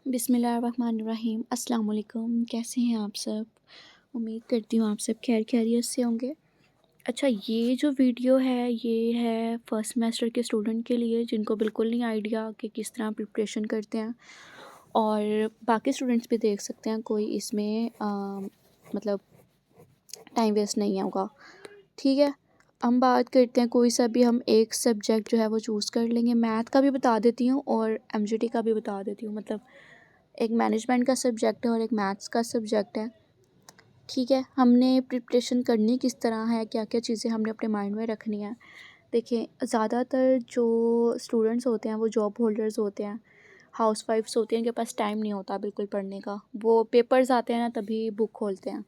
बिस्मिल्लाहिर्रहमानिर्रहीम। अस्सलाम वालेकुम। कैसे हैं आप सब? उम्मीद करती हूँ आप सब खैर खैरियत से होंगे। अच्छा, ये जो वीडियो है ये है फर्स्ट सेमेस्टर के स्टूडेंट के लिए जिनको बिल्कुल नहीं आइडिया कि किस तरह प्रिपरेशन करते हैं, और बाकी स्टूडेंट्स भी देख सकते हैं, कोई इसमें मतलब टाइम वेस्ट नहीं होगा। ठीक है, हम बात करते हैं कोई सा भी हम एक सब्जेक्ट जो है वो चूज़ कर लेंगे। मैथ का भी बता देती हूँ और एमजीटी का भी बता देती हूँ। मतलब एक मैनेजमेंट का सब्जेक्ट है और एक मैथ्स का सब्जेक्ट है। ठीक है, हमने प्रिपरेशन करनी किस तरह है, क्या क्या चीज़ें हमने अपने माइंड में रखनी है। देखिए, ज़्यादातर जो स्टूडेंट्स होते हैं वो जॉब होल्डर्स होते हैं, हाउसवाइफ्स होती हैं, उनके पास टाइम नहीं होता बिल्कुल पढ़ने का। वो पेपर्स आते हैं ना तभी बुक खोलते हैं।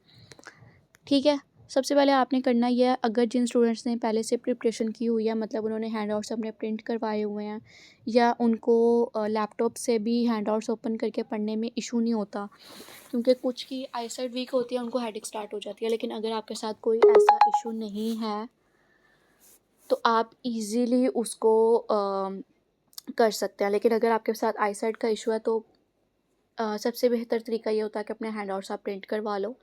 ठीक है, सबसे पहले आपने करना ये है, अगर जिन स्टूडेंट्स ने पहले से प्रिपरेशन की हुई है, मतलब उन्होंने हैंडआउट्स अपने प्रिंट करवाए हुए हैं, या उनको लैपटॉप से भी हैंडआउट्स ओपन करके पढ़ने में इशू नहीं होता, क्योंकि कुछ की आईसाइट वीक होती है, उनको हेडेक स्टार्ट हो जाती है। लेकिन अगर आपके साथ कोई ऐसा इशू नहीं है तो आप इजीली उसको कर सकते हैं। लेकिन अगर आपके साथ आईसाइट का इशू है तो सबसे बेहतर तरीका ये होता है कि अपने हैंडआउट्स आप प्रिंट करवा लो,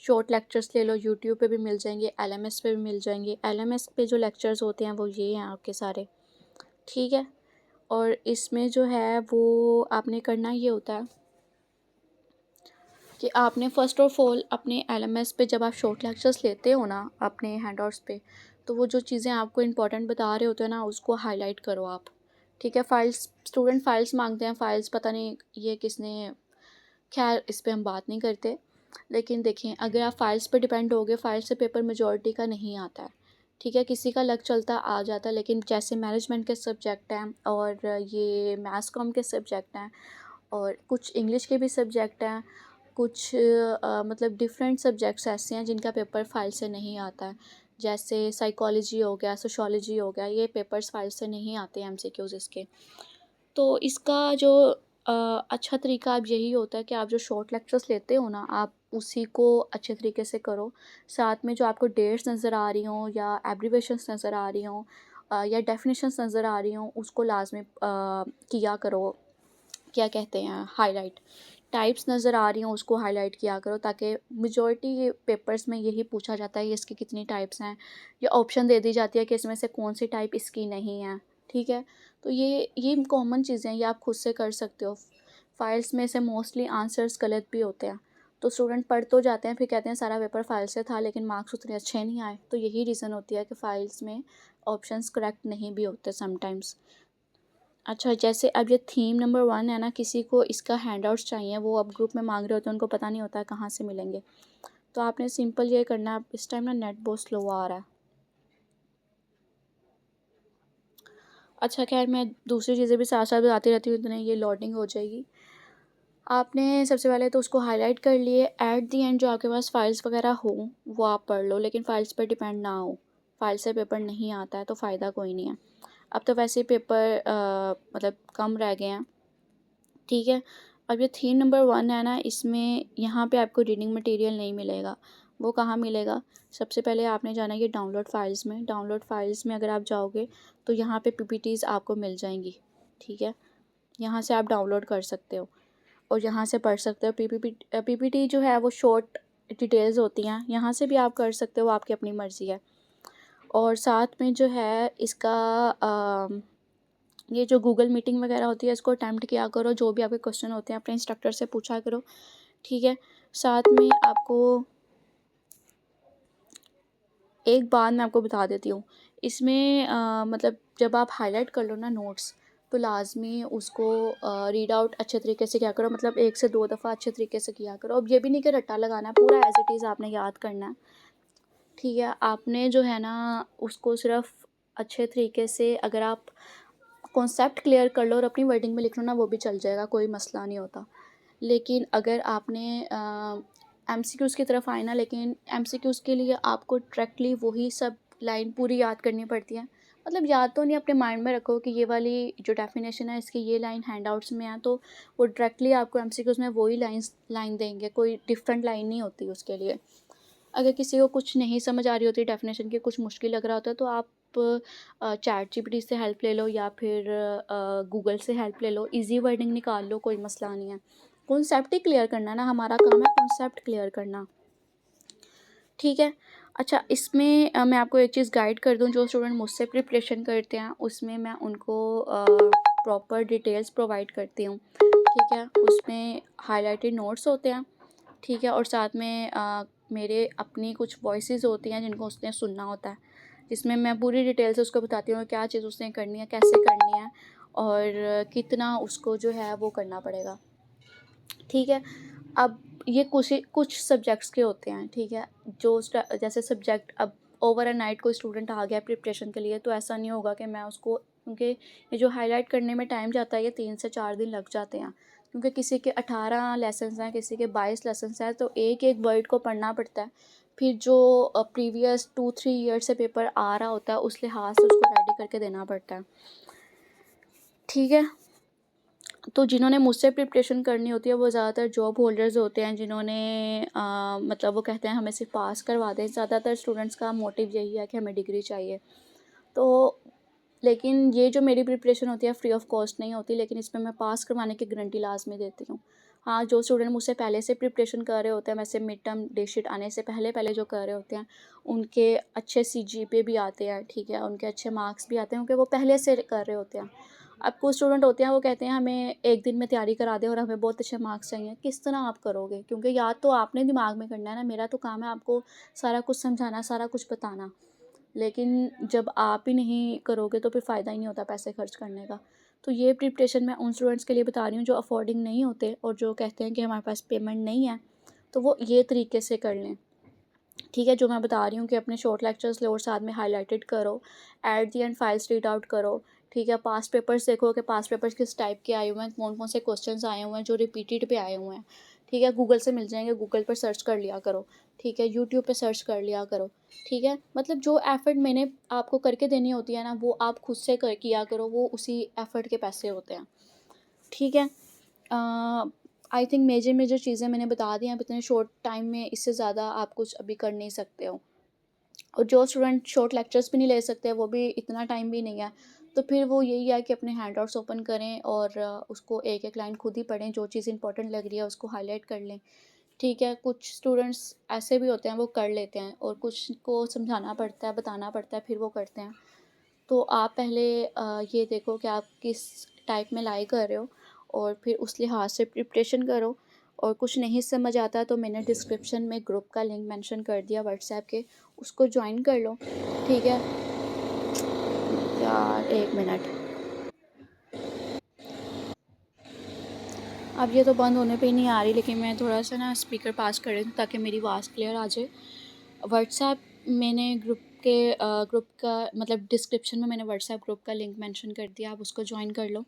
शॉर्ट लेक्चर्स ले लो, यूट्यूब पे भी मिल जाएंगे, एलएमएस पे भी मिल जाएंगे। एलएमएस पे जो लेक्चर्स होते हैं वो ये हैं आपके सारे। ठीक है, और इसमें जो है वो आपने करना ये होता है कि आपने फ़र्स्ट ऑफ ऑल अपने एलएमएस पे जब आप शॉर्ट लेक्चर्स लेते हो ना अपने हैंडआउट्स पे, तो वो जो चीज़ें आपको इंपॉर्टेंट बता रहे होते हैं ना उसको हाईलाइट करो आप। ठीक है, फ़ाइल्स स्टूडेंट फ़ाइल्स मांगते हैं, फ़ाइल्स पता नहीं ये किसने, खैर इस पे हम बात नहीं करते। लेकिन देखें, अगर आप फ़ाइल्स पे डिपेंड होगे, फ़ाइल से पेपर मेजॉरिटी का नहीं आता है। ठीक है, किसी का लक चलता आ जाता है, लेकिन जैसे मैनेजमेंट के सब्जेक्ट हैं और ये मैथ्स कॉम के सब्जेक्ट हैं और कुछ इंग्लिश के भी सब्जेक्ट हैं, कुछ मतलब डिफरेंट सब्जेक्ट्स ऐसे हैं जिनका पेपर फाइल से नहीं आता है। जैसे साइकोलॉजी हो गया, सोशियोलॉजी हो गया, ये पेपर्स फाइल से नहीं आते एमसीक्यूज़ इसके। तो इसका जो अच्छा तरीका अब यही होता है कि आप जो शॉर्ट लेक्चर्स लेते हो ना, आप उसी को अच्छे तरीके से करो। साथ में जो आपको डेट्स नज़र आ रही हों या एब्रिविएशंस नज़र आ रही हों या डेफिनेशंस नज़र आ रही हों, उसको लाज़मी किया करो, क्या कहते हैं, हाइलाइट। टाइप्स नज़र आ रही हों उसको हाइलाइट किया करो, ताकि मेजॉरिटी पेपर्स में यही पूछा जाता है कि इसकी कितनी टाइप्स हैं, या ऑप्शन दे दी जाती है कि इसमें से कौन सी टाइप इसकी नहीं है। ठीक है, तो ये कॉमन चीज़ें हैं, ये आप खुद से कर सकते हो। फाइल्स में से मोस्टली आंसर्स गलत भी होते हैं, तो स्टूडेंट पढ़ तो जाते हैं फिर कहते हैं सारा पेपर फाइल से था लेकिन मार्क्स उतने अच्छे नहीं आए। तो यही रीज़न होती है कि फ़ाइल्स में ऑप्शंस करेक्ट नहीं भी होते समटाइम्स। अच्छा, जैसे अब ये थीम नंबर 1 है ना, किसी को इसका हैंडआउट्स चाहिए, वो अब ग्रुप में मांग रहे होते हैं, उनको पता नहीं होता है कहाँ से मिलेंगे। तो आपने सिंपल ये करना है, इस टाइम ना नेट बहुत स्लो आ रहा है। अच्छा, खैर मैं दूसरी चीज़ें भी साथ साथ बताती रहती हूँ, इतने ये लोडिंग हो जाएगी। आपने सबसे पहले तो उसको हाईलाइट कर लिए, एट दी एंड जो आपके पास फाइल्स वगैरह हो वो आप पढ़ लो, लेकिन फाइल्स पर डिपेंड ना हो। फाइल से पेपर नहीं आता है तो फ़ायदा कोई नहीं है। अब तो वैसे ही पेपर मतलब कम रह गए हैं। ठीक है, अब ये थीम नंबर 1 है ना, इसमें यहाँ पे आपको रीडिंग मटेरियल नहीं मिलेगा। वो कहाँ मिलेगा? सबसे पहले आपने जाना है ये डाउनलोड फाइल्स में। डाउनलोड फाइल्स में अगर आप जाओगे तो यहाँ पे पीपीटीज़ आपको मिल जाएंगी। ठीक है, यहाँ से आप डाउनलोड कर सकते हो और यहाँ से पढ़ सकते हो। पीपीटी जो है वो शॉर्ट डिटेल्स होती हैं, यहाँ से भी आप कर सकते हो, आपकी अपनी मर्ज़ी है। और साथ में जो है इसका ये जो गूगल मीटिंग वगैरह होती है इसको अटैम्प्ट किया करो, जो भी आपके क्वेश्चन होते हैं अपने इंस्ट्रक्टर से पूछा करो। ठीक है, साथ में आपको एक बात मैं आपको बता देती हूँ, इसमें मतलब जब आप हाईलाइट कर लो ना नोट्स, तो लाजमी उसको रीड आउट अच्छे तरीके से किया करो, मतलब 1 से 2 दफ़ा अच्छे तरीके से किया करो। अब ये भी नहीं कि रट्टा लगाना है, पूरा एज इट इज़ आपने याद करना है। ठीक है, आपने जो है ना उसको सिर्फ अच्छे तरीके से, अगर आप कॉन्सेप्ट क्लियर कर लो और अपनी वर्डिंग में लिख लो ना, वो भी चल जाएगा, कोई मसला नहीं होता। लेकिन अगर आपने एमसीक्यूज़ की तरफ आए ना, लेकिन एमसीक्यूज़ के लिए आपको डायरेक्टली वही सब लाइन पूरी याद करनी पड़ती है। मतलब याद तो नहीं, अपने माइंड में रखो कि ये वाली जो डेफिनेशन है इसकी ये लाइन हैंडआउट्स में है, तो वो डायरेक्टली आपको एमसीक्यूज़ में वही लाइन देंगे, कोई डिफरेंट लाइन नहीं होती उसके लिए। अगर किसी को कुछ नहीं समझ आ रही होती डेफिनेशन की, कुछ मुश्किल लग रहा होता है, तो आप चैट जीपीटी से हेल्प ले लो या फिर गूगल से हेल्प ले लो, इजी वर्डिंग निकाल लो, कोई मसला नहीं है। कॉन्सेप्ट ही क्लियर करना है ना, हमारा काम है कॉन्सेप्ट क्लियर करना, ठीक है। अच्छा, इसमें मैं आपको एक चीज़ गाइड कर दूं, जो स्टूडेंट मुझसे प्रिपरेशन करते हैं उसमें मैं उनको प्रॉपर डिटेल्स प्रोवाइड करती हूँ, ठीक है। उसमें हाईलाइटेड नोट्स होते हैं, ठीक है, और साथ में मेरे अपनी कुछ वॉइसेस होती हैं जिनको उसने सुनना होता है, जिसमें मैं पूरी डिटेल से उसको बताती हूँ क्या चीज़ उसने करनी है, कैसे करनी है, और कितना उसको जो है वो करना पड़ेगा, ठीक है। अब ये कुछ सब्जेक्ट्स के होते हैं, ठीक है, जो जैसे सब्जेक्ट अब ओवर नाइट कोई स्टूडेंट आ गया प्रिपरेशन के लिए, तो ऐसा नहीं होगा कि मैं उसको, क्योंकि ये जो हाईलाइट करने में टाइम जाता है ये 3 से 4 दिन लग जाते हैं, क्योंकि किसी के 18 लेसन्स हैं, किसी के 22 लेसन्स हैं, तो एक एक वर्ड को पढ़ना पड़ता है। फिर जो प्रीवियस 2-3 ईयर से पेपर आ रहा होता है उस लिहाज से उसको रेडी करके देना पड़ता है, ठीक है। तो जिन्होंने मुझसे प्रिपरेशन करनी होती है वो ज़्यादातर जॉब होल्डर्स होते हैं, जिन्होंने मतलब वो कहते हैं हमें सिर्फ पास करवा दें। ज़्यादातर स्टूडेंट्स का मोटिव यही है कि हमें डिग्री चाहिए। तो लेकिन ये जो मेरी प्रिपरेशन होती है फ्री ऑफ कॉस्ट नहीं होती, लेकिन इसमें मैं पास करवाने की गारंटी लाजमी देती हूँ। हाँ, जो स्टूडेंट मुझसे पहले से प्रिपरेशन कर रहे होते हैं, वैसे मिड टर्म डेट शीट आने से पहले पहले जो कर रहे होते हैं, उनके अच्छे सीजीपीए भी आते हैं, ठीक है, उनके अच्छे मार्क्स भी आते हैं, क्योंकि वो पहले से कर रहे होते हैं। अब कुछ स्टूडेंट होते हैं वो कहते हैं हमें एक दिन में तैयारी करा दें और हमें बहुत अच्छे मार्क्स चाहिए। किस तरह आप करोगे? क्योंकि याद तो आपने दिमाग में करना है ना, मेरा तो काम है आपको सारा कुछ समझाना, सारा कुछ बताना। लेकिन जब आप ही नहीं करोगे तो फिर फ़ायदा ही नहीं होता पैसे खर्च करने का। तो ये प्रिपरेशन मैं उन स्टूडेंट्स के लिए बता रही हूँ जो अफोर्डिंग नहीं होते और जो कहते हैं कि हमारे पास पेमेंट नहीं है, तो वो ये तरीके से कर लें, ठीक है। जो मैं बता रही हूँ कि अपने शॉर्ट लेक्चर्स लो और साथ में हाईलाइटेड करो, at the and files read out करो, ठीक है। पास्ट पेपर्स देखो कि पास्ट पेपर्स किस टाइप के आए हुए हैं, कौन कौन से क्वेश्चंस आए हुए हैं जो रिपीटेड पे आए हुए हैं, ठीक है। गूगल से मिल जाएंगे, गूगल पर सर्च कर लिया करो, ठीक है। यूट्यूब पे सर्च कर लिया करो, ठीक है। मतलब जो एफ़र्ट मैंने आपको करके देनी होती है ना, वो आप खुद से किया करो, वो उसी एफ़र्ट के पैसे होते हैं, ठीक है। आई थिंक मेजर मेजर चीज़ें मैंने बता दी हैं। अब इतने शॉर्ट टाइम में इससे ज़्यादा आप कुछ अभी कर नहीं सकते हो, और जो स्टूडेंट शॉर्ट लेक्चर्स भी नहीं ले सकते, वो भी इतना टाइम भी नहीं है, तो फिर वो यही है कि अपने हैंड आउट्स ओपन करें और उसको एक एक लाइन खुद ही पढ़ें, जो चीज़ इंपॉर्टेंट लग रही है उसको हाईलाइट कर लें, ठीक है। कुछ स्टूडेंट्स ऐसे भी होते हैं वो कर लेते हैं, और कुछ को समझाना पड़ता है, बताना पड़ता है, फिर वो करते हैं। तो आप पहले ये देखो कि आप किस टाइप में लाई कर रहे हो, और फिर उस लिहाज से प्रिपरेशन करो। और कुछ नहीं समझ आता तो मैंने डिस्क्रिप्शन में ग्रुप का लिंक मेंशन कर दिया व्हाट्सएप के, उसको ज्वाइन कर लो, ठीक है। यार एक मिनट, अब ये तो बंद होने पे ही नहीं आ रही, लेकिन मैं थोड़ा सा ना स्पीकर पास कर रही हूँ ताकि मेरी आवाज़ क्लियर आ जाए। व्हाट्सएप मैंने ग्रुप का मतलब डिस्क्रिप्शन में मैंने व्हाट्सएप ग्रुप का लिंक मेंशन कर दिया, आप उसको ज्वाइन कर लो।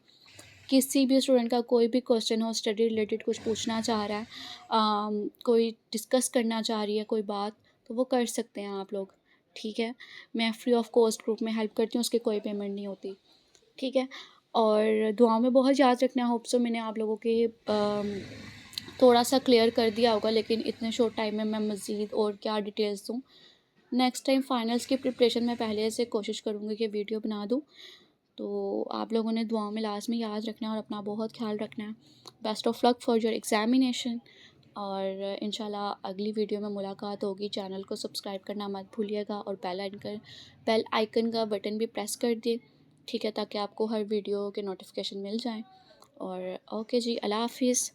किसी भी स्टूडेंट का कोई भी क्वेश्चन हो, स्टडी रिलेटेड कुछ पूछना चाह रहा है, कोई डिस्कस करना चाह रही है कोई बात, तो वो कर सकते हैं आप लोग, ठीक है। मैं फ्री ऑफ कॉस्ट ग्रुप में हेल्प करती हूँ, उसकी कोई पेमेंट नहीं होती, ठीक है। और दुआओं में बहुत याद रखना। होप सो मैंने आप लोगों के थोड़ा सा क्लियर कर दिया होगा, लेकिन इतने शॉर्ट टाइम में मैं मज़ीद और क्या डिटेल्स दूँ। नेक्स्ट टाइम फाइनल्स की प्रिपरेशन में पहले से कोशिश करूँगी कि वीडियो बना दूँ। तो आप लोगों ने दुआओं में लाज़मी याद रखना है और अपना बहुत ख्याल रखना है। Best of luck for your examination, और इंशाल्लाह अगली वीडियो में मुलाकात होगी। चैनल को सब्सक्राइब करना मत भूलिएगा और बेल आइकन का बटन भी प्रेस कर दिए, ठीक है, ताकि आपको हर वीडियो के नोटिफिकेशन मिल जाएं। और ओके जी, अल्लाह हाफ़िज़।